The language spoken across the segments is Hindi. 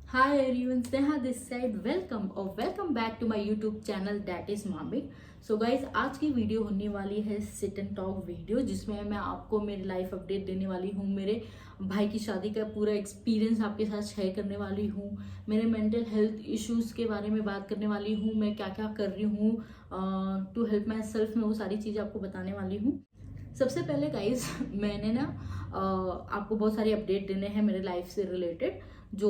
Hi everyone, Sneha this side. Welcome back to my YouTube channel that is Mamik. So guys, आज की वीडियो होने वाली है सिट एंड टॉक वीडियो जिसमें मैं आपको मेरी लाइफ अपडेट देने वाली हूँ। मेरे भाई की शादी का पूरा एक्सपीरियंस आपके साथ शेयर करने वाली हूँ। मेरे मेंटल हेल्थ इश्यूज के बारे में बात करने वाली हूँ। मैं क्या क्या कर रही हूँ टू हेल्प माई सेल्फ, में वो सारी चीज़ें आपको बताने वाली हूँ। सबसे पहले गाइज मैंने ना आपको बहुत सारी अपडेट देने हैं मेरे लाइफ से रिलेटेड जो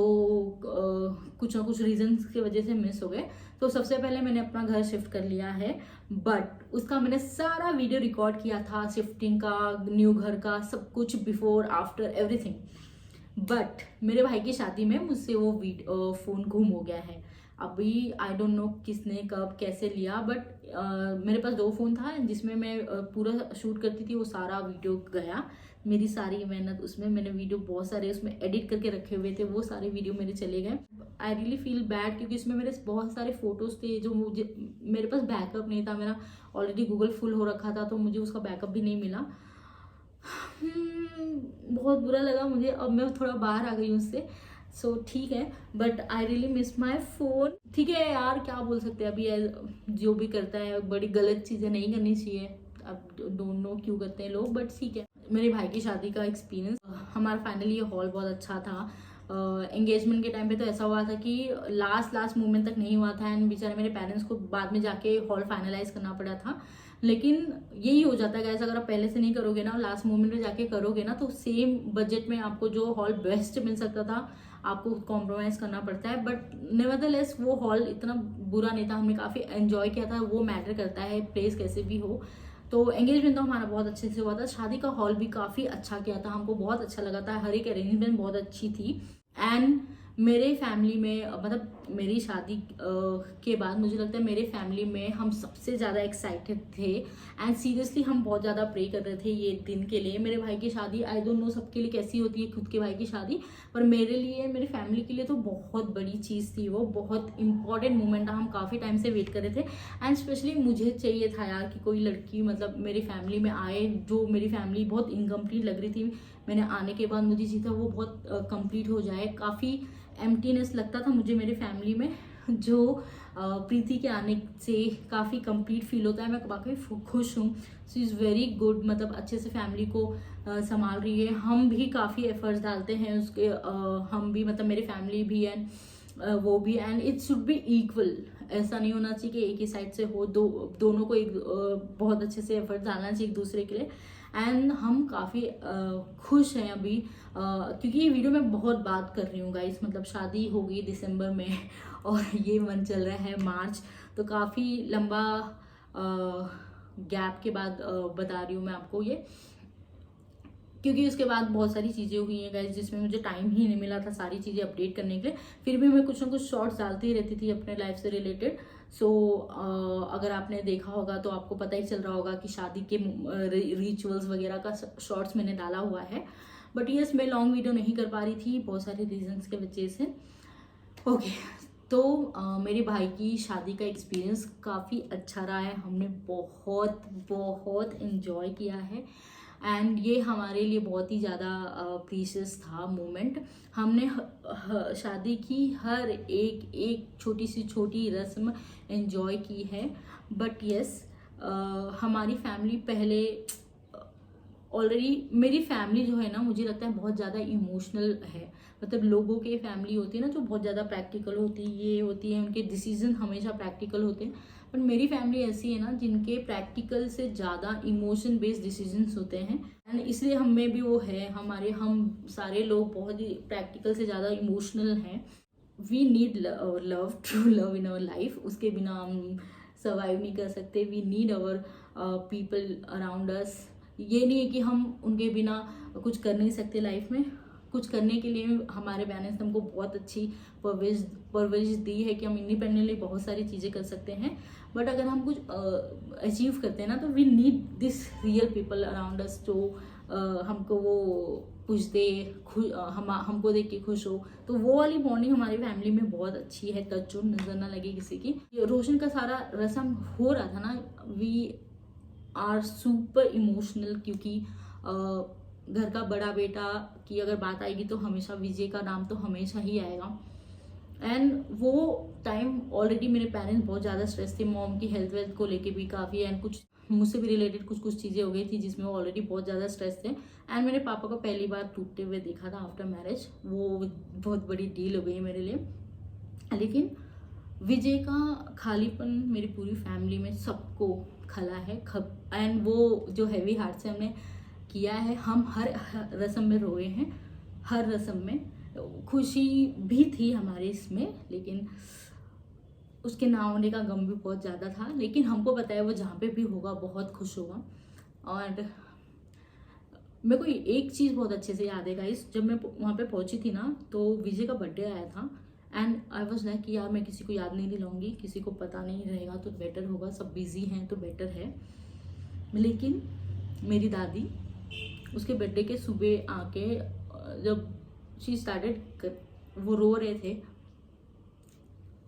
कुछ ना कुछ रीजंस की वजह से मिस हो गए। तो सबसे पहले मैंने अपना घर शिफ्ट कर लिया है, बट उसका मैंने सारा वीडियो रिकॉर्ड किया था, शिफ्टिंग का, न्यू घर का, सब कुछ बिफोर आफ्टर एवरीथिंग। बट मेरे भाई की शादी में मुझसे वो फ़ोन गुम हो गया है। अभी आई डोंट नो किसने कब कैसे लिया, बट मेरे पास दो फ़ोन था जिसमें मैं पूरा शूट करती थी। वो सारा वीडियो गया, मेरी सारी मेहनत उसमें, मैंने वीडियो बहुत सारे उसमें एडिट करके रखे हुए थे, वो सारे वीडियो मेरे चले गए। आई रियली फील बैड क्योंकि इसमें मेरे बहुत सारे फोटोज थे जो मुझे, मेरे पास बैकअप नहीं था। मेरा ऑलरेडी गूगल फुल हो रखा था तो मुझे उसका बैकअप भी नहीं मिला। बहुत बुरा लगा मुझे। अब मैं थोड़ा बाहर आ गई हूँ उससे, सो ठीक है, but I really miss my phone. ठीक है यार, क्या बोल सकते हैं। अभी जो भी करता है बड़ी गलत चीज़ें नहीं करनी चाहिए। अब डोंट नो क्यों करते हैं लोग, बट ठीक है। मेरे भाई की शादी का एक्सपीरियंस, हमारा फाइनली ये हॉल बहुत अच्छा था। एंगेजमेंट के टाइम पे तो ऐसा हुआ था कि लास्ट मोमेंट तक नहीं हुआ था, एंड बेचारे मेरे पेरेंट्स को बाद में जाके हॉल फाइनलाइज करना पड़ा था। लेकिन यही हो जाता है गाइस, अगर आप पहले से नहीं करोगे ना, लास्ट मोमेंट में जाके करोगे ना, तो सेम बजट में आपको जो हॉल बेस्ट मिल सकता था आपको कॉम्प्रोमाइज करना पड़ता है। बट नेवरदलेस वो हॉल इतना बुरा नहीं था, हमने काफ़ी एंजॉय किया था। वो मैटर करता है, प्लेस कैसे भी हो। तो एंगेजमेंट तो हमारा बहुत अच्छे से हुआ था, शादी का हॉल भी काफ़ी अच्छा किया था, हमको बहुत अच्छा लगा था, हर एक अरेंजमेंट बहुत अच्छी थी। एंड मेरे फैमिली में मतलब मेरी शादी के बाद मुझे लगता है मेरे फैमिली में हम सबसे ज़्यादा एक्साइटेड थे, एंड सीरियसली हम बहुत ज़्यादा प्रे कर रहे थे ये दिन के लिए। मेरे भाई की शादी, आई डोंट नो सबके लिए कैसी होती है खुद के भाई की शादी, पर मेरे लिए, मेरी फैमिली के लिए तो बहुत बड़ी चीज़ थी। वो बहुत इंपॉर्टेंट मोमेंट था, हम काफ़ी टाइम से वेट कर रहे थे। एंड स्पेशली मुझे चाहिए था यार कि कोई लड़की मतलब मेरी फैमिली में आए, जो मेरी फैमिली बहुत इनकम्प्लीट लग रही थी। मैंने आने के बाद मुझे चाहिए था वो बहुत कंप्लीट हो जाए। काफ़ी एम्प्टीनेस लगता था मुझे मेरी फैमिली में, जो प्रीति के आने से काफ़ी कंप्लीट फील होता है। मैं काफ़ी खुश हूँ। शी इज़ वेरी गुड, मतलब अच्छे से फैमिली को संभाल रही है। हम भी काफ़ी एफर्ट्स डालते हैं उसके, हम भी मतलब मेरी फैमिली भी एंड वो भी, and it should be equal. ऐसा नहीं होना चाहिए कि एक ही साइड से हो, दोनों को एक बहुत अच्छे से एफर्ट डालना चाहिए एक दूसरे के लिए। एंड हम काफ़ी खुश हैं अभी, क्योंकि ये वीडियो मैं बहुत बात कर रही हूँ गाइस। मतलब शादी हो गई दिसंबर में और ये मंथ चल रहा है मार्च, तो काफ़ी लंबा गैप के बाद बता रही हूँ मैं आपको ये, क्योंकि उसके बाद बहुत सारी चीज़ें हुई हैं गाइस जिसमें मुझे टाइम ही नहीं मिला था सारी चीज़ें अपडेट करने के लिए। फिर भी मैं कुछ ना कुछ शॉर्ट्स डालती ही रहती थी अपने लाइफ से रिलेटेड। सो अगर आपने देखा होगा तो आपको पता ही चल रहा होगा कि शादी के रिचुअल्स वगैरह का शॉर्ट्स मैंने डाला हुआ है। बट यस, मैं लॉन्ग वीडियो नहीं कर पा रही थी बहुत सारे रीजंस की वजह से। ओके, तो मेरे भाई की शादी का एक्सपीरियंस काफ़ी अच्छा रहा है। हमने बहुत बहुत इन्जॉय किया है, एंड ये हमारे लिए बहुत ही ज़्यादा प्रीशियस था मोमेंट। हमने शादी की हर एक एक छोटी सी छोटी रस्म एंजॉय की है। बट यस, हमारी फैमिली पहले ऑलरेडी, मेरी फैमिली जो है ना, मुझे लगता है बहुत ज़्यादा इमोशनल है। मतलब लोगों की फैमिली होती है ना जो बहुत ज़्यादा प्रैक्टिकल होती है, ये होती है, उनके डिसीजन हमेशा प्रैक्टिकल होते हैं। पर मेरी फैमिली ऐसी है ना जिनके प्रैक्टिकल से ज़्यादा इमोशन बेस्ड डिसीजंस होते हैं, एंड इसलिए हम में भी वो है। हम सारे लोग बहुत ही प्रैक्टिकल से ज़्यादा इमोशनल हैं। We need love, true love in our life, उसके बिना हम सर्वाइव नहीं कर सकते। We need our people around us. ये नहीं है कि हम उनके बिना कुछ कर नहीं सकते लाइफ में। कुछ करने के लिए हमारे पेरेंट्स ने हमको बहुत अच्छी परवरिश दी है कि हम इंडिपेंडेंटली बहुत सारी चीज़ें कर सकते हैं। बट अगर हम कुछ अचीव करते हैं ना, तो we need this real people around us, जो हमको वो पुश दे, हमको देख के खुश हो। तो वो वाली बॉन्डिंग हमारी फैमिली में बहुत अच्छी है। टच जो नजर ना लगे किसी की। रोशन का सारा रस्म हो रहा था ना, वी आर सुपर इमोशनल, क्योंकि घर का बड़ा बेटा की अगर बात आएगी तो हमेशा विजय का नाम तो हमेशा ही आएगा। एंड वो टाइम ऑलरेडी मेरे पेरेंट्स बहुत ज़्यादा स्ट्रेस थे, मॉम की हेल्थ वेल्थ को लेके भी काफ़ी, एंड कुछ मुझसे भी रिलेटेड कुछ चीज़ें हो गई थी जिसमें वो ऑलरेडी बहुत ज़्यादा स्ट्रेस थे। एंड मेरे पापा को पहली बार टूटते हुए देखा था आफ्टर मैरिज, वो बहुत बड़ी डील हो गई मेरे लिए। लेकिन विजय का खालीपन मेरी पूरी फैमिली में सबको खला है एंड वो जो हैवी हार्ट से हमने किया है, हम हर रस्म में रोए हैं, हर रस्म में खुशी भी थी हमारे इसमें, लेकिन उसके ना होने का गम भी बहुत ज़्यादा था। लेकिन हमको पता है वो जहाँ पे भी होगा बहुत खुश होगा। और मेरे को एक चीज़ बहुत अच्छे से याद है गाइस, जब मैं वहाँ पे पहुँची थी ना, तो विजय का बर्थडे आया था एंड आई वॉज लाइक कि यार मैं किसी को याद नहीं दिलाऊंगी, किसी को पता नहीं रहेगा तो बेटर होगा, सब बिजी हैं तो बेटर है। लेकिन मेरी दादी उसके बर्थडे के सुबह आके जब शी स्टार्टेड, वो रो रहे थे,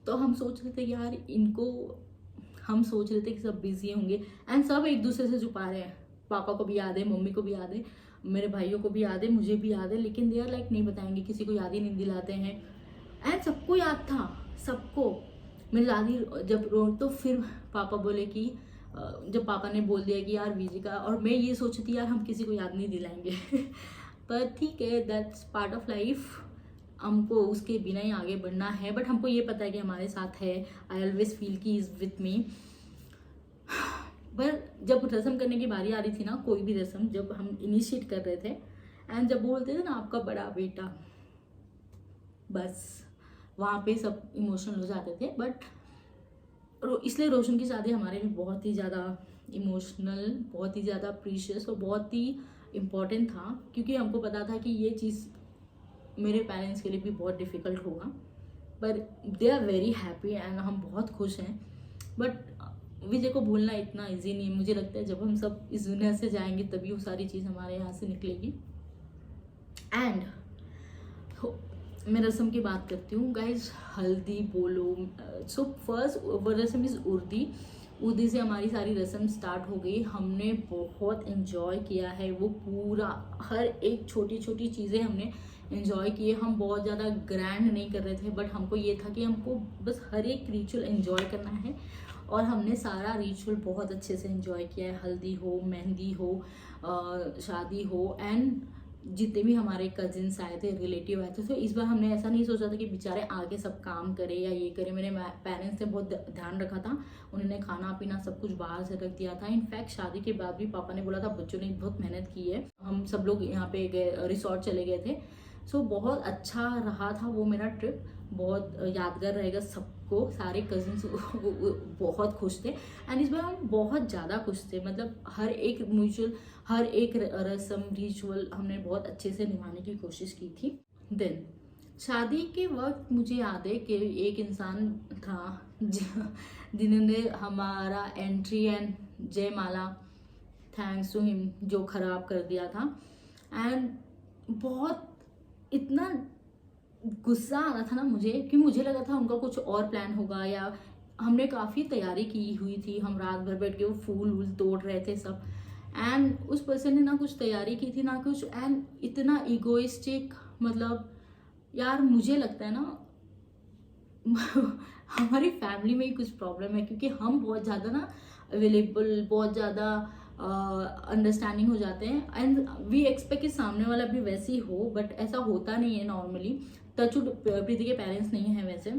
तो हम सोच रहे थे यार इनको, हम सोच रहे थे कि सब बिजी होंगे एंड सब एक दूसरे से छुपा रहे हैं। पापा को भी याद है, मम्मी को भी याद है, मेरे भाइयों को भी याद है, मुझे भी याद है, लेकिन दे आर लाइक नहीं बताएंगे, किसी को याद ही नहीं दिलाते हैं। एंड सबको याद था, सबको। मेरी दादी जब रो, तो फिर पापा बोले कि जब पापा ने बोल दिया कि यार विजय का, और मैं ये सोची थी यार हम किसी को याद नहीं दिलाएंगे पर ठीक है, दैट्स पार्ट ऑफ लाइफ, हमको उसके बिना ही आगे बढ़ना है। बट हमको ये पता है कि हमारे साथ है, आई ऑलवेज फील की इज विथ मी। पर जब रस्म करने की बारी आ रही थी ना, कोई भी रस्म जब हम इनिशिएट कर रहे थे एंड जब बोलते थे ना आपका बड़ा बेटा, बस वहाँ पे सब इमोशनल हो जाते थे। बट इसलिए रोशन की शादी हमारे लिए बहुत ही ज़्यादा इमोशनल, बहुत ही ज़्यादा प्रीशियस और बहुत ही इम्पॉर्टेंट था, क्योंकि हमको पता था कि ये चीज़ मेरे पेरेंट्स के लिए भी बहुत डिफ़िकल्ट होगा, पर they are very happy and हम बहुत खुश हैं। बट विजय को भूलना इतना इजी नहीं है, मुझे लगता है जब हम सब इस दुनिया से जाएंगे तभी वो सारी चीज़ हमारे यहाँ से निकलेगी। एंड मैं रस्म की बात करती हूँ गाइज, हल्दी बोलो। सो फर्स्ट वो रस्म इज़ उर्दी से हमारी सारी रस्म स्टार्ट हो गई। हमने बहुत इन्जॉय किया है, वो पूरा हर एक छोटी छोटी चीज़ें हमने इन्जॉय किए। हम बहुत ज़्यादा ग्रैंड नहीं कर रहे थे, बट हमको ये था कि हमको बस हर एक रिचुअल इन्जॉय करना है, और हमने सारा रिचुअल बहुत अच्छे से इन्जॉय किया है। हल्दी हो, मेहंदी हो, शादी हो, एंड जितने भी हमारे कजिन्स आए थे, रिलेटिव आए थे, तो इस बार हमने ऐसा नहीं सोचा था कि बेचारे आके सब काम करे या ये करे। मेरे पेरेंट्स ने बहुत ध्यान रखा था, उन्होंने खाना पीना सब कुछ बाहर से रख दिया था। इनफैक्ट शादी के बाद भी पापा ने बोला था बच्चों ने बहुत मेहनत की है। हम सब लोग यहाँ पे गए, रिसोर्ट चले गए थे। सो बहुत अच्छा रहा था वो मेरा ट्रिप, बहुत यादगार रहेगा सबको। सारे कजिन्स बहुत खुश थे एंड इस बार हम बहुत ज़्यादा खुश थे। मतलब हर एक म्यूचुअल, हर एक रस्म रिचुअल हमने बहुत अच्छे से निभाने की कोशिश की थी। देन शादी के वक्त मुझे याद है कि एक इंसान था जिन्होंने हमारा एंट्री एंड जयमाला, थैंक्स टू हिम, जो खराब कर दिया था। एंड बहुत इतना गुस्सा आ रहा था ना मुझे, कि मुझे लगा था उनका कुछ और प्लान होगा, या हमने काफ़ी तैयारी की हुई थी, हम रात भर बैठ के वो फूल वूल तोड़ रहे थे सब, एंड उस पर्सन ने ना कुछ तैयारी की थी ना कुछ, एंड इतना इगोइस्टिक। मतलब यार मुझे लगता है ना हमारी फैमिली में ही कुछ प्रॉब्लम है, क्योंकि हम बहुत ज़्यादा ना अवेलेबल, बहुत ज़्यादा अंडरस्टैंडिंग हो जाते हैं, एंड वी एक्सपेक्ट कि सामने वाला भी वैसे ही हो, बट ऐसा होता नहीं है नॉर्मली। टचवुड प्रीति के पेरेंट्स नहीं है वैसे।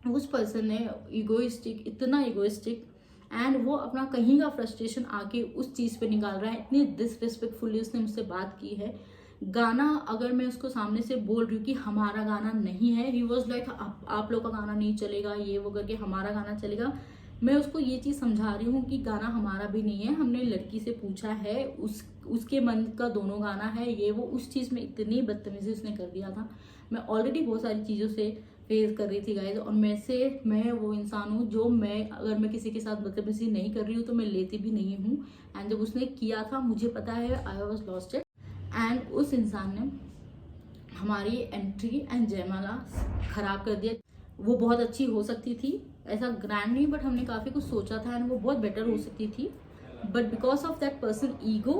उस पर्सन ने इगोइस्टिक, इतना इगोइस्टिक, एंड वो अपना कहीं का फ्रस्ट्रेशन आके उस चीज़ पे निकाल रहा है। इतनी डिसरिस्पेक्टफुली उसने मुझसे बात की है। गाना अगर मैं उसको सामने से बोल रही हूँ कि हमारा गाना नहीं है, ही वॉज लाइक आप लोग का गाना नहीं चलेगा, ये वो करके हमारा गाना चलेगा। मैं उसको ये चीज़ समझा रही हूँ कि गाना हमारा भी नहीं है, हमने लड़की से पूछा है, उसके मन का दोनों गाना है, ये वो। उस चीज़ में इतनी बदतमीजी उसने कर दिया था। मैं ऑलरेडी बहुत सारी चीज़ों से फेस कर रही थी गाइज, और मैं वो इंसान हूँ जो अगर मैं किसी के साथ बदतमीजी नहीं कर रही हूँ तो मैं लेती भी नहीं हूँ। एंड जब उसने किया था मुझे पता है, I was lost it. And उस इंसान ने हमारी एंट्री एंड जयमाला खराब कर दिया। वो बहुत अच्छी हो सकती थी, ऐसा ग्रैंड नहीं, बट हमने काफ़ी कुछ सोचा था एंड वो बहुत बेटर हो सकती थी, but because of that person ego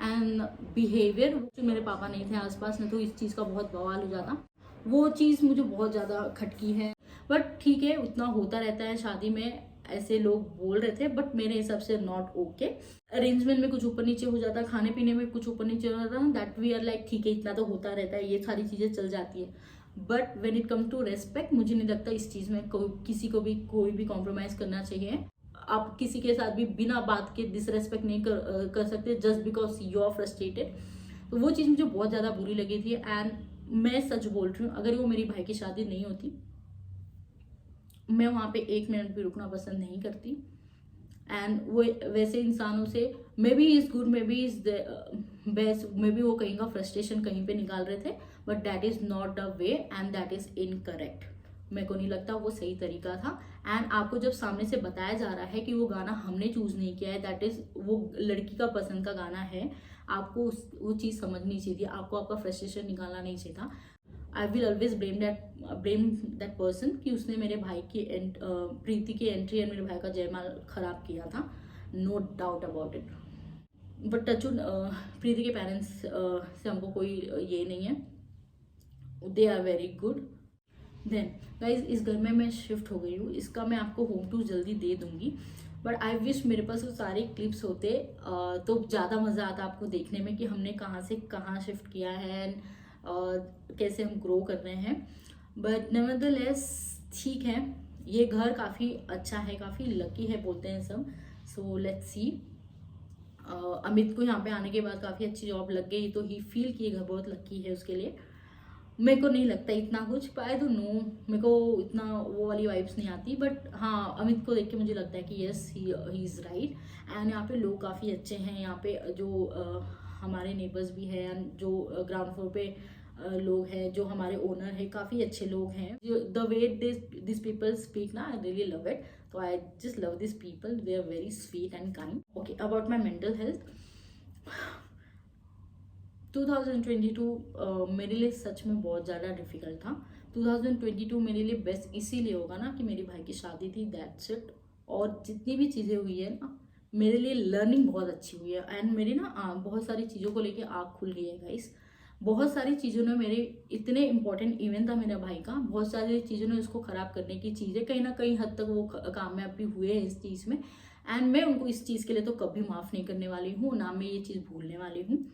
and behaviour, जो मेरे पापा नहीं थे आसपास, नहीं तो इस चीज़ का बहुत बवाल हो जाता। वो चीज़ मुझे बहुत ज़्यादा खटकी है। बट ठीक है, उतना होता रहता है शादी में, ऐसे लोग बोल रहे थे, बट मेरे हिसाब से नॉट ओके। अरेंजमेंट में कुछ ऊपर नीचे हो जाता है, खाने पीने में कुछ ऊपर नीचे हो जाता है, दैट वी आर लाइक ठीक है, इतना तो होता रहता है, ये सारी चीज़ें चल जाती है। But when it come to respect, मुझे नहीं लगता इस चीज़ में किसी को भी कोई भी कॉम्प्रोमाइज़ करना चाहिए। आप किसी के साथ भी बिना बात के डिसरेस्पेक्ट नहीं कर सकते just because you are frustrated. तो वो चीज़ मुझे बहुत ज़्यादा बुरी लगी थी। एंड मैं सच बोल रही हूँ, अगर वो मेरी भाई की शादी नहीं होती, मैं वहाँ पे 1 मिनट भी रुकना पसंद नहीं करती। एंड वो वैसे इंसानों से may be is good, may be is best, may be वो कहीं का फ्रस्ट्रेशन कहीं पे निकाल रहे थे, but that is not the way and that is incorrect. मेरे को नहीं लगता वो सही तरीका था। एंड आपको जब सामने से बताया जा रहा है कि वो गाना हमने चूज नहीं किया है, दैट इज वो लड़की का पसंद का गाना है, आपको वो चीज़ समझनी चाहिए थी, आपको आपका फ्रस्ट्रेशन निकालना नहीं चाहिए था। I will always blame that person कि उसने मेरे भाई की प्रीति की एंट्री एंड मेरे भाई का जयमाल खराब किया था, no doubt about it. But टचुड प्रीति के पेरेंट्स से हमको कोई ये नहीं है, they are very good. Then guys, इस घर में मैं शिफ्ट हो गई हूँ, इसका मैं आपको होम टूर जल्दी दे दूंगी। बट आई विश मेरे पास वो सारे क्लिप्स होते तो ज़्यादा मज़ा आता आपको देखने में कि हमने कहाँ से कहाँ शिफ्ट किया है और कैसे हम ग्रो कर रहे हैं। बट नेवरदलेस ठीक है, ये घर काफ़ी अच्छा है, काफ़ी लकी है बोलते हैं सब। So let's see. अमित को यहाँ पे आने के बाद काफ़ी अच्छी जॉब लग गई, तो ही फील कि ये घर बहुत लकी है उसके लिए। मेरे को नहीं लगता इतना कुछ, आई डोंट नो, मेरे को इतना वो वाली वाइब्स नहीं आती। बट हाँ, अमित को देख के मुझे लगता है कि yes he is right. And यहाँ पे लोग काफ़ी अच्छे हैं, यहाँ पे जो हमारे नेबर्स भी हैं, जो ग्राउंड फ्लोर पे लोग हैं, जो हमारे ओनर है, काफ़ी अच्छे लोग हैं। The way this people speak ना, आई रियली लव इट। तो I just love this people, they are very sweet and kind. Okay, about my mental health, 2022 मेरे लिए सच में बहुत ज़्यादा डिफिकल्ट था। 2022 मेरे लिए बेस्ट इसीलिए होगा ना कि मेरी भाई की शादी थी, दैट्स इट। और जितनी भी चीज़ें हुई है ना, मेरे लिए लर्निंग बहुत अच्छी हुई है। एंड मेरी ना बहुत सारी चीज़ों को लेके आँख खुल गई है गाइस। बहुत सारी चीज़ों ने मेरे, इतने इंपॉर्टेंट इवेंट था मेरा भाई का, बहुत सारी चीज़ों ने उसको ख़राब करने की चीज़ें, कहीं ना कहीं हद तक वो कामयाब भी हुए हैं इस चीज़ में। एंड मैं उनको इस चीज़ के लिए तो कभी माफ़ नहीं करने वाली हूँ, ना मैं ये चीज़ भूलने वाली हूँ।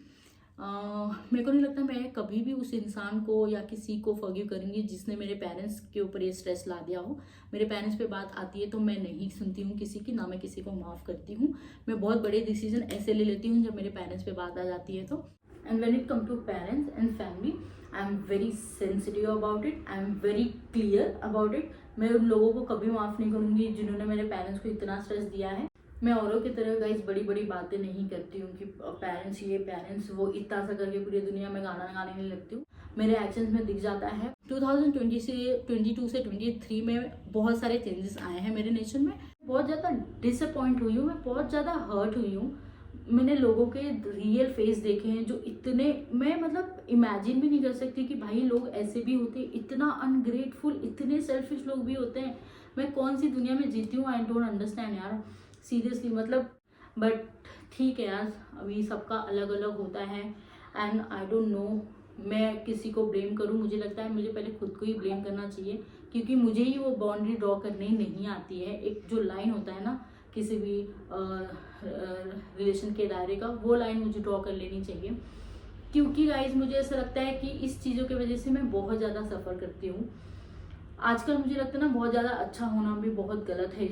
मेरे को नहीं लगता मैं कभी भी उस इंसान को या किसी को फॉरगिव करूंगी जिसने मेरे पेरेंट्स के ऊपर ये स्ट्रेस ला दिया हो। मेरे पेरेंट्स पे बात आती है तो मैं नहीं सुनती हूँ किसी की, ना मैं किसी को माफ़ करती हूँ। मैं बहुत बड़े डिसीजन ऐसे ले लेती हूँ जब मेरे पेरेंट्स पे बात आ जाती है तो। And when it come to parents and family, I am very sensitive about it, I am very clear about it. मैं उन लोगों को कभी माफ़ नहीं करूँगी जिन्होंने मेरे पेरेंट्स को इतना स्ट्रेस दिया है। मैं औरों की तरह गाइस बड़ी बड़ी बातें नहीं करती हूँ कि पेरेंट्स ये पेरेंट्स वो, इतना सा करके पूरी दुनिया में गाना गाने नहीं लगती हूँ। मेरे एक्शंस में दिख जाता है। 2020 से 22 से 23 में बहुत सारे चेंजेस आए हैं मेरे नेचर में। बहुत ज़्यादा डिसअपॉइंट हुई हूँ, मैं बहुत ज़्यादा हर्ट हुई हूँ। मैंने लोगों के रियल फेस देखे हैं जो इतने, मैं मतलब इमेजिन भी नहीं कर सकती कि भाई लोग ऐसे भी होते, इतना अनग्रेटफुल, इतने सेल्फिश लोग भी होते हैं। मैं कौन सी दुनिया में जीती हूँ, आई डोंट अंडरस्टैंड यार, सीरियसली मतलब। बट ठीक है यार, अभी सबका अलग अलग होता है एंड आई डोंट नो मैं किसी को ब्लेम करूँ। मुझे लगता है मुझे पहले खुद को ही ब्लेम करना चाहिए, क्योंकि मुझे ही वो बाउंड्री ड्रॉ करनी नहीं आती है। एक जो लाइन होता है ना किसी भी रिलेशन के दायरे का, वो लाइन मुझे ड्रॉ कर लेनी चाहिए। क्योंकि गाइज मुझे ऐसा लगता है कि इस चीज़ों की वजह से मैं बहुत ज़्यादा सफ़र करती हूँ। आजकल मुझे लगता है ना बहुत ज़्यादा अच्छा होना भी बहुत गलत है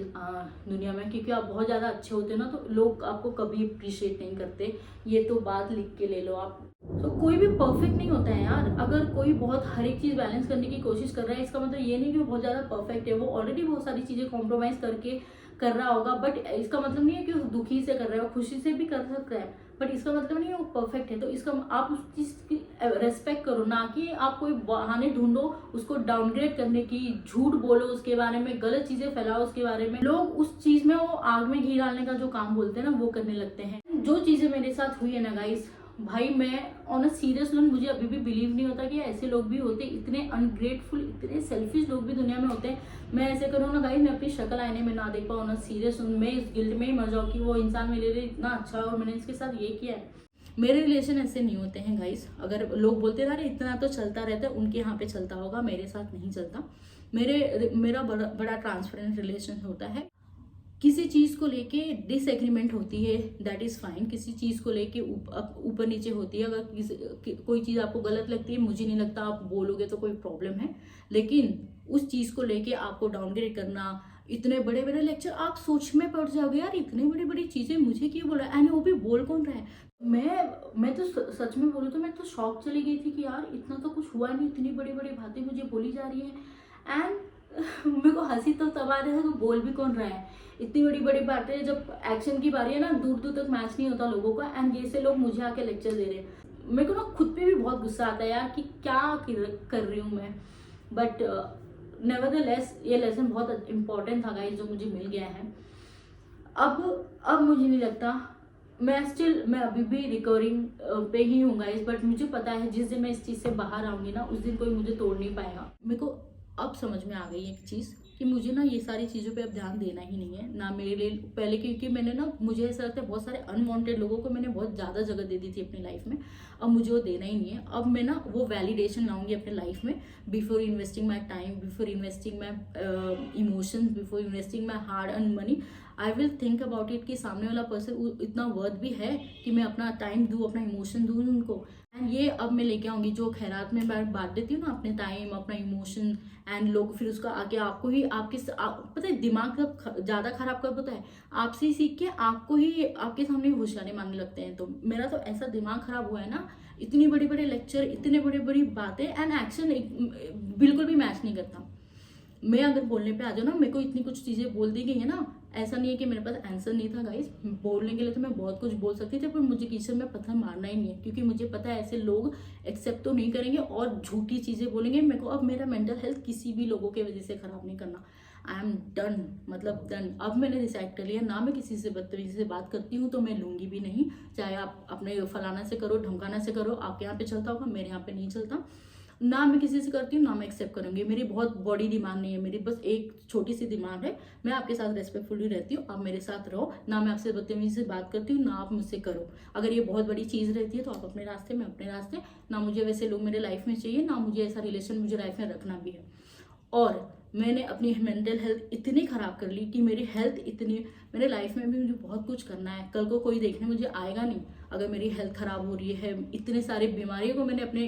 दुनिया में, क्योंकि आप बहुत ज़्यादा अच्छे होते हो ना तो लोग आपको कभी अप्रिशिएट नहीं करते। ये तो बात लिख के ले लो आप। तो कोई भी परफेक्ट नहीं होता है यार। अगर कोई बहुत हर एक चीज़ बैलेंस करने की कोशिश कर रहा है, इसका मतलब ये नहीं कि वो बहुत ज़्यादा परफेक्ट है। वो ऑलरेडी बहुत सारी चीज़ें कॉम्प्रोमाइज़ करके कर रहा होगा, बट इसका मतलब नहीं है कि वो दुखी से कर रहा है, वो खुशी से भी कर सकता है, बट इसका मतलब नहीं है वो परफेक्ट है। तो इसका आप उस चीज़ की रेस्पेक्ट करो, ना कि आप कोई बहाने ढूंढो उसको डाउनग्रेड करने की, झूठ बोलो उसके बारे में, गलत चीजें फैलाओ उसके बारे में। लोग उस चीज में वो आग में घी डालने का जो काम बोलते हैं ना, वो करने लगते हैं। जो चीजें मेरे साथ हुई है ना गाइस, भाई मैं ऑन अ सीरियस नोट, मुझे अभी भी बिलीव नहीं होता कि ऐसे लोग भी होते, इतने अनग्रेटफुल, इतने सेल्फिश लोग भी दुनिया में होते हैं। मैं ऐसे करूँ ना गाइस, मैं अपनी शक्ल आईने में ना देख पाऊँ, ऑन अ सीरियस, मैं इस गिल्ट में ही मर जाऊँ कि वो इंसान मेरे लिए इतना अच्छा है और मैंने इसके साथ ये किया है। मेरे रिलेशन ऐसे नहीं होते हैं गाइस। अगर लोग बोलते ना अरे इतना तो चलता रहता है, उनके यहाँ पे चलता होगा, मेरे साथ नहीं चलता। मेरा बड़ा ट्रांसपेरेंट रिलेशन होता है। किसी चीज़ को लेके डिसएग्रीमेंट होती है, दैट इज़ फाइन। किसी चीज़ को लेके ऊपर नीचे होती है, अगर कोई चीज़ आपको गलत लगती है, मुझे नहीं लगता आप बोलोगे तो कोई प्रॉब्लम है। लेकिन उस चीज़ को लेके आपको डाउनग्रेड करना, इतने बड़े बड़े लेक्चर, आप सोच में पड़ जाओगे यार इतनी बड़ी बड़ी चीज़ें मुझे क्यों बोला, एंड वो भी बोल कौन रहा है। मैं तो सच में बोलूँ तो मैं तो शॉक चली गई थी कि यार इतना तो कुछ हुआ नहीं, इतनी बड़ी बड़ी बातें मुझे बोली जा रही है। एंड मेरे को हंसी तो तब आ रहा है तो बोल भी कौन रहा है। इतनी बड़ी बड़ी बातें, जब एक्शन की बारी है ना, दूर दूर तक मैच नहीं होता लोगों का, एंड ये से लोग मुझे आके लेक्चर दे रहे हैं। मेरे को ना खुद पे भी बहुत गुस्सा आता है यार कि क्या कर रही हूँ मैं। बट नेवरदलेस ये लेसन बहुत इंपॉर्टेंट था गाइस जो मुझे मिल गया है। अब मुझे नहीं लगता, मैं अभी भी रिकवरिंग पे ही हूँ गाइस, बट मुझे पता है जिस दिन मैं इस चीज़ से बाहर आऊँगी ना, उस दिन कोई मुझे तोड़ नहीं पाएगा। मेरे को अब समझ में आ गई एक चीज़ कि मुझे ना ये सारी चीज़ों पे अब ध्यान देना ही नहीं है ना मेरे लिए। पहले क्योंकि मैंने ना, मुझे ऐसा लगता है बहुत सारे अनवांटेड लोगों को मैंने बहुत ज़्यादा जगह दे दी थी अपनी लाइफ में। अब मुझे वो देना ही नहीं है। अब मैं ना वो वैलिडेशन लाऊंगी अपने लाइफ में, before investing my time, before investing my emotions, before investing my hard earn money. I will think about it कि सामने वाला पर्सन इतना वर्थ भी है कि मैं अपना टाइम दूँ, अपना इमोशन दूँ उनको। एंड ये अब मैं लेके आऊँगी, जो खैरात में मैं बांट देती हूँ ना अपने टाइम, अपना इमोशन, एंड लोग फिर उसका आके आपको ही पता है दिमाग कब ज़्यादा खराब कब होता है, आपसे ही सीख के आपको ही आपके सामने होशियारी मांगने लगते हैं। तो मेरा तो ऐसा दिमाग खराब हुआ है ना, इतनी बड़ी बड़े लेक्चर, इतने बड़ी बड़ी बातें, एंड एक्शन बिल्कुल भी मैच नहीं करता। मैं अगर बोलने पे आ जाऊँ ना, मेरे को इतनी कुछ चीज़ें बोल दी गई है ना, ऐसा नहीं है कि मेरे पास आंसर नहीं था गाइस। बोलने के लिए तो मैं बहुत कुछ बोल सकती थी, पर मुझे किचन में पत्थर मारना ही नहीं है, क्योंकि मुझे पता है ऐसे लोग एक्सेप्ट तो नहीं करेंगे और झूठी चीज़ें बोलेंगे। मेरे को अब मेरा मेंटल हेल्थ किसी भी लोगों की वजह से ख़राब नहीं करना। आई एम डन, मतलब डन। अब मैंने डिसाइड कर लिया, ना मैं किसी से बदतमीजी से बात करती हूँ तो मैं लूँगी भी नहीं, चाहे आप अपने फलाना से करो, ढमकाना से करो, आपके यहाँ पे चलता होगा, मेरे यहाँ पे नहीं चलता। ना मैं किसी से करती हूँ, ना मैं एक्सेप्ट करूँगी। मेरी बहुत बड़ी डिमांड नहीं है, मेरी बस एक छोटी सी डिमांड है, मैं आपके साथ रेस्पेक्टफुली रहती हूँ, आप मेरे साथ रहो। ना मैं आपसे बदतमीजी से बात करती हूँ, ना आप मुझसे करो। अगर ये बहुत बड़ी चीज़ रहती है तो आप अपने रास्ते, मैं अपने रास्ते। ना मुझे वैसे लोग मेरे लाइफ में चाहिए, ना मुझे ऐसा रिलेशन मुझे लाइफ में रखना भी है। और मैंने अपनी मेंटल हेल्थ इतनी ख़राब कर ली कि मेरी हेल्थ इतनी, मेरे लाइफ में भी मुझे बहुत कुछ करना है। कल को कोई देखने मुझे आएगा नहीं अगर मेरी हेल्थ ख़राब हो रही है। इतने सारे बीमारियों को मैंने अपने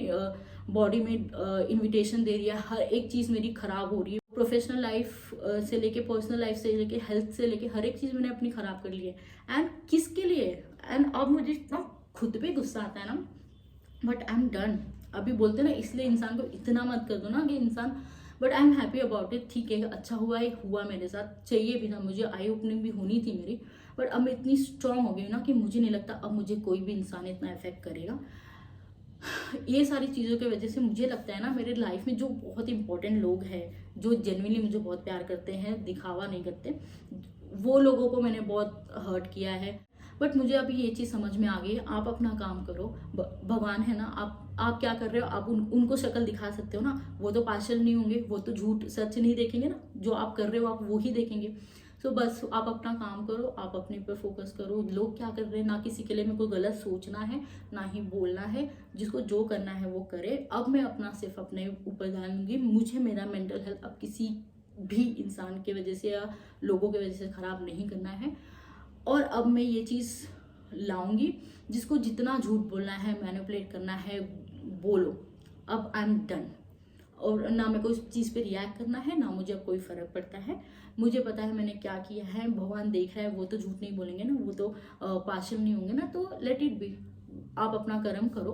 बॉडी में इन्विटेशन दे दिया, हर एक चीज़ मेरी ख़राब हो रही है। प्रोफेशनल लाइफ से लेके पर्सनल लाइफ से लेके हेल्थ से लेके हर एक चीज़ मैंने अपनी ख़राब कर ली है। एंड किसके लिए? एंड अब मुझे इतना खुद पे गुस्सा आता है ना, बट आई एम डन। अभी बोलते ना, इसलिए इंसान को इतना मत कर दो ना कि इंसान, but I am happy about it. ठीक है, अच्छा हुआ है, हुआ मेरे साथ, चाहिए भी था मुझे, आई ओपनिंग भी होनी थी मेरी। बट अब मैं इतनी स्ट्रांग हो गई हूँ ना कि मुझे नहीं लगता अब मुझे कोई भी इंसान इतना इफेक्ट करेगा। ये सारी चीज़ों की वजह से मुझे लगता है ना, मेरे लाइफ में जो बहुत इंपॉर्टेंट लोग हैं, जो जेन्युइनली मुझे बहुत प्यार करते हैं, दिखावा नहीं करते, वो लोगों को मैंने बहुत हर्ट किया है। बट मुझे अभी ये चीज़ समझ में आ गई, आप अपना काम करो। भगवान है ना, आप क्या कर रहे हो, आप उनको शक्ल दिखा सकते हो ना, वो तो पार्शल नहीं होंगे, वो तो झूठ सच नहीं देखेंगे ना, जो आप कर रहे हो आप वो ही देखेंगे। सो बस आप अपना काम करो, आप अपने पे फोकस करो। लोग क्या कर रहे हैं, ना किसी के लिए मेरे को गलत सोचना है, ना ही बोलना है। जिसको जो करना है वो करे। अब मैं अपना सिर्फ अपने ऊपर ध्यान दूंगी। मुझे मेरा मेंटल हेल्थ अब किसी भी इंसान की वजह से या लोगों की वजह से ख़राब नहीं करना है। और अब मैं ये चीज़ लाऊंगी, जिसको जितना झूठ बोलना है, मैनिपुलेट करना है, बोलो। अब आई एम डन। और ना मेरे को इस चीज़ पे रिएक्ट करना है, ना मुझे अब कोई फ़र्क पड़ता है। मुझे पता है मैंने क्या किया है, भगवान देख रहा है, वो तो झूठ नहीं बोलेंगे ना, वो तो पार्शियल नहीं होंगे ना, तो लेट इट बी। आप अपना कर्म करो।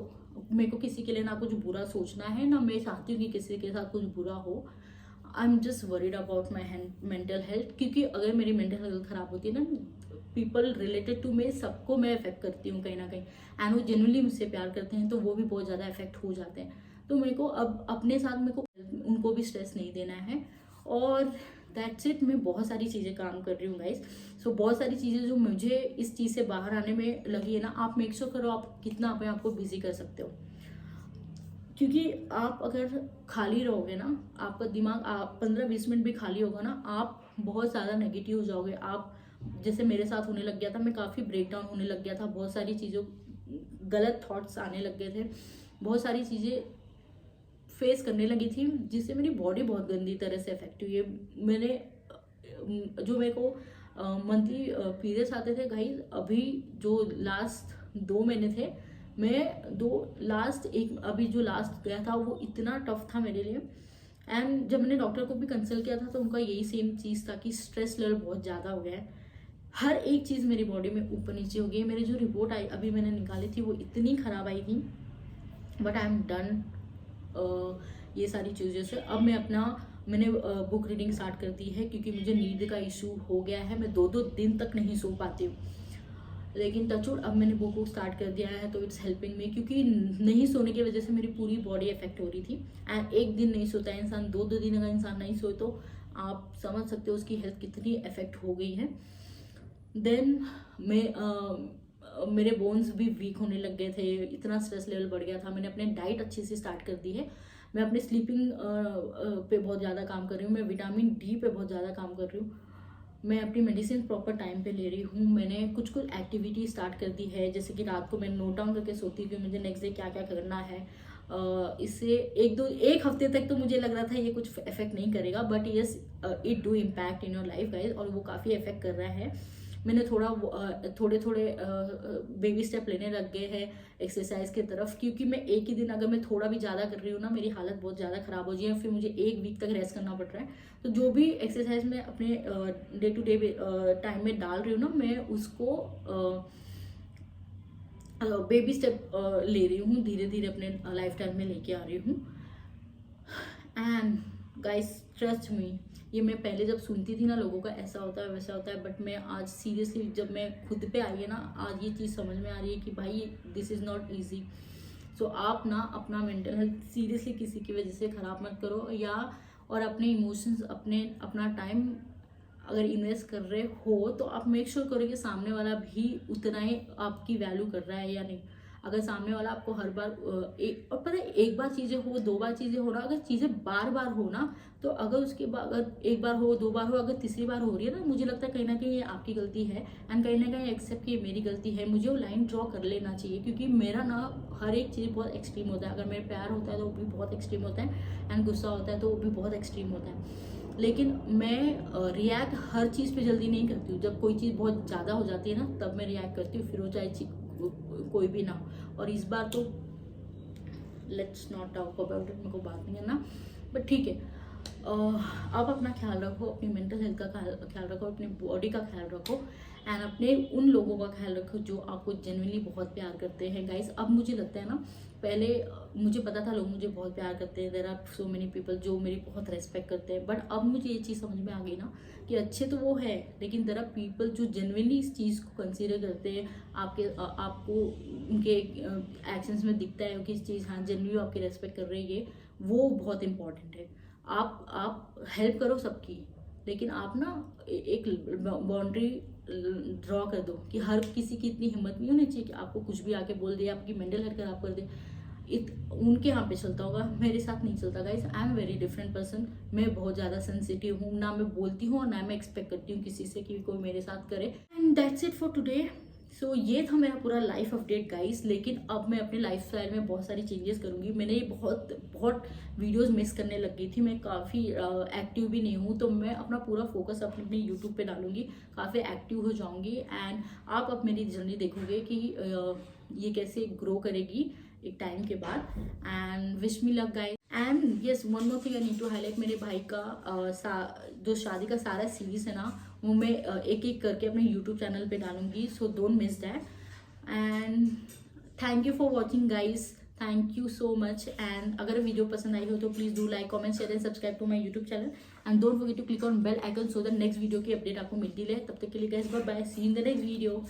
मेरे को किसी के लिए ना कुछ बुरा सोचना है, ना मैं चाहती हूँ कि किसी के साथ कुछ बुरा हो। I am just worried about my mental health, क्योंकि अगर मेरी मेंटल हेल्थ ख़राब होती है ना, पीपल रिलेटेड टू मी, सबको मैं इफेक्ट करती हूँ कहीं ना कहीं। एंड वो जेन्युइनली मुझसे प्यार करते हैं तो वो भी बहुत ज़्यादा इफेक्ट हो जाते हैं। तो मेरे को अब अपने साथ मेरे को उनको भी स्ट्रेस नहीं देना है। और दैट्स इट। मैं बहुत सारी चीज़ें काम कर रही हूँ गाइस। सो बहुत सारी चीज़ें जो मुझे इस चीज़ से बाहर आने में लगी है ना, आप मेक श्योर करो आप कितना अपने आप को बिजी कर सकते हो। क्योंकि आप अगर खाली रहोगे ना, आपका दिमाग 15-20 मिनट भी खाली होगा ना, आप बहुत ज़्यादा नेगेटिव हो जाओगे। आप जैसे मेरे साथ होने लग गया था, मैं काफ़ी ब्रेक डाउन होने लग गया था, बहुत सारी चीज़ों गलत थॉट्स आने लग गए थे, बहुत सारी चीज़ें फेस करने लगी थी जिससे मेरी बॉडी बहुत गंदी तरह से अफेक्ट हुई है। मैंने जो मेरे को मंथली पीरियड्स आते थे गाइस, अभी जो लास्ट 2 महीने थे, मैं अभी जो लास्ट गया था वो इतना टफ था मेरे लिए। एंड जब मैंने डॉक्टर को भी कंसल्ट किया था तो उनका यही सेम चीज़ था कि स्ट्रेस लेवल बहुत ज़्यादा हो गया है, हर एक चीज़ मेरी बॉडी में ऊपर नीचे हो गई है। मेरी जो रिपोर्ट आई अभी मैंने निकाली थी वो इतनी ख़राब आई थी, बट आई एम डन ये सारी चीज़ों से। अब मैंने बुक रीडिंग स्टार्ट कर दी है क्योंकि मुझे नींद का इशू हो गया है, मैं 2-2 दिन तक नहीं सो पाती हूँ। लेकिन टचवुड अब मैंने बुक स्टार्ट कर दिया है तो इट्स हेल्पिंग मी, क्योंकि नहीं सोने की वजह से मेरी पूरी बॉडी अफेक्ट हो रही थी। एंड एक दिन नहीं सोता है इंसान, 2-2 दिन अगर इंसान नहीं सोए तो आप समझ सकते हो उसकी हेल्थ कितनी अफेक्ट हो गई है। देन मेरे बोन्स भी वीक होने लग गए थे, इतना स्ट्रेस लेवल बढ़ गया था। मैंने अपने डाइट अच्छे से स्टार्ट कर दी है, मैं अपने स्लीपिंग पे बहुत ज़्यादा काम कर रही हूँ, मैं विटामिन डी पे बहुत ज़्यादा काम कर रही हूँ, मैं अपनी मेडिसिन प्रॉपर टाइम पे ले रही हूँ। मैंने कुछ एक्टिविटी स्टार्ट कर दी है, जैसे कि रात को मैं नोट डाउन करके सोती हूँ कि मुझे नेक्स्ट डे क्या क्या करना है। इससे एक हफ्ते तक तो मुझे लग रहा था ये कुछ इफेक्ट नहीं करेगा, but yes it do impact in your life guys, और वो काफ़ी इफेक्ट कर रहा है। मैंने थोड़े बेबी स्टेप लेने लग गए हैं एक्सरसाइज की तरफ, क्योंकि मैं एक ही दिन अगर मैं थोड़ा भी ज़्यादा कर रही हूँ ना, मेरी हालत बहुत ज़्यादा ख़राब हो जाए, फिर मुझे 1 वीक तक रेस्ट करना पड़ रहा है। तो जो भी एक्सरसाइज मैं अपने डे टू डे टाइम में डाल रही हूँ ना, मैं उसको बेबी स्टेप ले रही हूँ, धीरे धीरे अपने लाइफ टाइम में लेके आ रही हूँ। एंड गाइस ट्रस्ट मी, ये मैं पहले जब सुनती थी ना लोगों का ऐसा होता है वैसा होता है, बट मैं आज सीरियसली जब मैं खुद पे आई है ना, आज ये चीज़ समझ में आ रही है कि भाई दिस इज़ नॉट ईजी। सो आप ना अपना मेंटल हेल्थ सीरियसली किसी की वजह से ख़राब मत करो, या और अपने इमोशंस अपना टाइम अगर इन्वेस्ट कर रहे हो तो आप मेक श्योर करो कि सामने वाला भी उतना ही आपकी वैल्यू कर रहा है या नहीं। अगर सामने वाला आपको हर बार और पता है, एक बार चीज़ें हो, 2 बार चीज़ें हो ना, अगर चीज़ें बार बार हो ना, तो अगर उसके बाद अगर 1 बार हो, 2 बार हो, अगर तीसरी बार हो रही है ना, मुझे लगता है कहीं ना कहीं ये आपकी गलती है, एंड कहीं ना कहीं एक्सेप्ट कि ये मेरी गलती है, मुझे वो लाइन ड्रॉ कर लेना चाहिए। क्योंकि मेरा ना हर एक चीज़ बहुत एक्सट्रीम होता है, अगर मेरे प्यार होता है तो वो भी बहुत एक्सट्रीम होता है, एंड गुस्सा होता है तो वो भी बहुत एक्सट्रीम होता है। लेकिन मैं रिएक्ट हर चीज़ पे जल्दी नहीं करती हूँ, जब कोई चीज़ बहुत ज़्यादा हो जाती है ना तब मैं रिएक्ट करती हूँ, फिर वो चाहे कोई भी ना हो। और इस बार तो let's not talk about it, मेरे को बात नहीं करना, बट ठीक है। आप अपना ख्याल रखो, अपनी मेंटल हेल्थ का ख्याल रखो, अपनी बॉडी का ख्याल रखो, एंड अपने उन लोगों का ख्याल रखो जो आपको जेन्युइनली बहुत प्यार करते हैं गाइस। अब मुझे लगता है ना, पहले मुझे पता था लोग मुझे बहुत प्यार करते हैं, there are so many people जो मेरी बहुत रेस्पेक्ट करते हैं, बट अब मुझे ये चीज़ समझ में आ गई ना कि अच्छे तो वो है, लेकिन देयर आर पीपल जो जेन्युइनली इस चीज़ को कंसीडर करते हैं, आपको उनके एक्शंस में दिखता है कि इस चीज़ हाँ जेन्युइनली आपकी रेस्पेक्ट कर रही है, वो बहुत इंपॉर्टेंट है। आप हेल्प करो सबकी, लेकिन आप ना एक बाउंड्री ड्रॉ कर दो कि हर किसी की इतनी हिम्मत नहीं होनी चाहिए कि आपको कुछ भी आके बोल दे, आपकी मेंटल हेल्थ खराब कर दे। उनके यहाँ पे चलता होगा, मेरे साथ नहीं चलता guys. I am very different person, मैं बहुत ज़्यादा सेंसिटिव हूँ, ना मैं बोलती हूँ और ना मैं एक्सपेक्ट करती हूँ किसी से कि कोई मेरे साथ करे। And that's it for today. So ये था मेरा पूरा लाइफ अपडेट गाइस, लेकिन अब मैं अपने लाइफ स्टाइल में बहुत सारी चेंजेस करूँगी। मैंने ये बहुत वीडियोस मिस करने लग गई थी, मैं काफ़ी एक्टिव भी नहीं हूँ, तो मैं अपना पूरा फोकस अपने यूट्यूब पे डालूंगी, काफ़ी एक्टिव हो जाऊँगी, एंड आप अब मेरी जर्नी देखोगे कि ये कैसे ग्रो करेगी एक टाइम के बाद। And wish me luck guys. And yes one more thing I need to highlight, मेरे भाई का जो शादी का सारा सीरीज है ना, वो मैं एक एक करके अपने यूट्यूब चैनल पे डालूंगी, so don't miss that. And thank you for watching guys, thank you so much. And अगर वीडियो पसंद आई हो तो please do like, comment, share and subscribe to my YouTube channel, and don't forget to click on bell icon so that next video की अपडेट आपको मिलती रहे। तब तक के लिए guys bye bye, see in the next video.